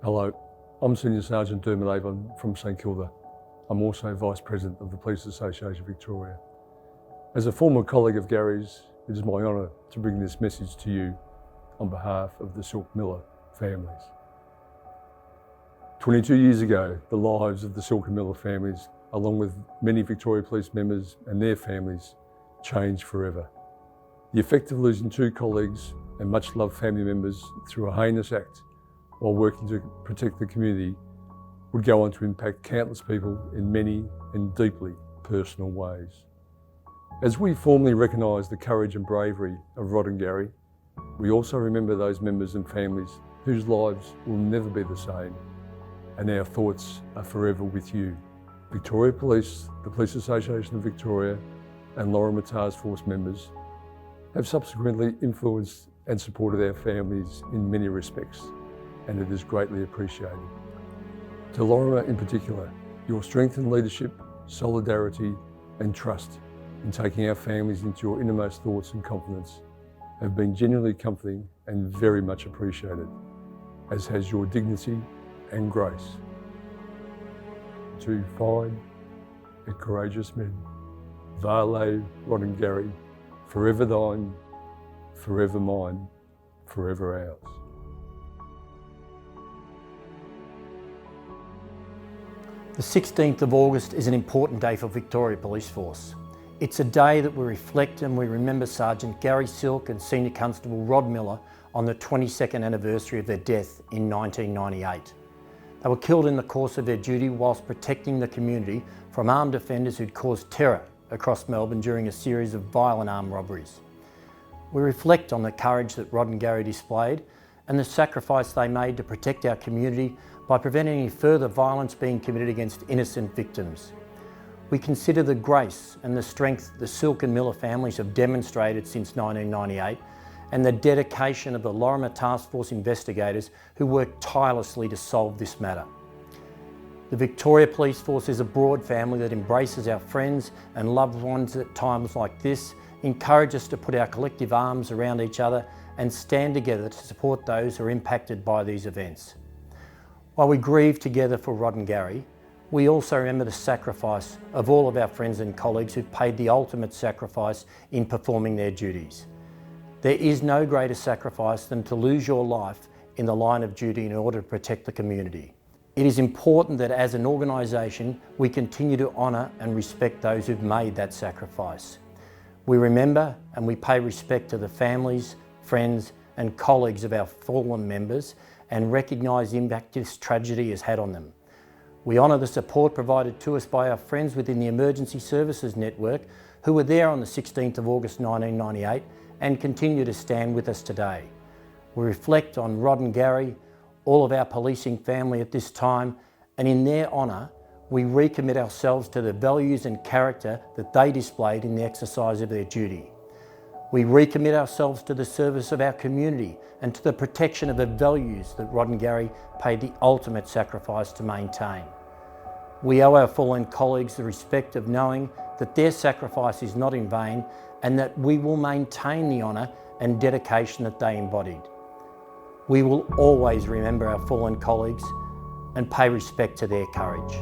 Hello, I'm Senior Sergeant Dermot Avon from St Kilda. I'm also Vice President of the Police Association Victoria. As a former colleague of Gary's, it is my honour to bring this message to you on behalf of the Silk Miller families. 22 years ago, the lives of the Silk and Miller families, along with many Victoria Police members and their families, changed forever. The effect of losing two colleagues and much loved family members through a heinous act while working to protect the community would go on to impact countless people in many and deeply personal ways. As we formally recognise the courage and bravery of Rod and Gary, we also remember those members and families whose lives will never be the same, and our thoughts are forever with you. Victoria Police, the Police Association of Victoria and Lorimer Task Force members have subsequently influenced and supported our families in many respects, and it is greatly appreciated. To Lorimer in particular, your strength and leadership, solidarity and trust in taking our families into your innermost thoughts and confidence have been genuinely comforting and very much appreciated, as has your dignity and grace. To fine and courageous men, Vale Rod and Gary, forever thine, forever mine, forever ours. The 16th of August is an important day for Victoria Police Force. It's a day that we reflect and we remember Sergeant Gary Silk and Senior Constable Rod Miller on the 22nd anniversary of their death in 1998. They were killed in the course of their duty whilst protecting the community from armed offenders who'd caused terror across Melbourne during a series of violent armed robberies. We reflect on the courage that Rod and Gary displayed and the sacrifice they made to protect our community by preventing any further violence being committed against innocent victims. We consider the grace and the strength the Silk and Miller families have demonstrated since 1998 and the dedication of the Lorimer Task Force investigators who worked tirelessly to solve this matter. The Victoria Police Force is a broad family that embraces our friends and loved ones at times like this, encourage us to put our collective arms around each other and stand together to support those who are impacted by these events. While we grieve together for Rod and Gary, we also remember the sacrifice of all of our friends and colleagues who paid the ultimate sacrifice in performing their duties. There is no greater sacrifice than to lose your life in the line of duty in order to protect the community. It is important that as an organisation we continue to honour and respect those who've made that sacrifice. We remember and we pay respect to the families, friends and colleagues of our fallen members and recognise the impact this tragedy has had on them. We honour the support provided to us by our friends within the Emergency Services Network who were there on the 16th of August 1998 and continue to stand with us today. We reflect on Rod and Gary, all of our policing family at this time, and in their honour, we recommit ourselves to the values and character that they displayed in the exercise of their duty. We recommit ourselves to the service of our community and to the protection of the values that Rod and Gary paid the ultimate sacrifice to maintain. We owe our fallen colleagues the respect of knowing that their sacrifice is not in vain and that we will maintain the honour and dedication that they embodied. We will always remember our fallen colleagues and pay respect to their courage.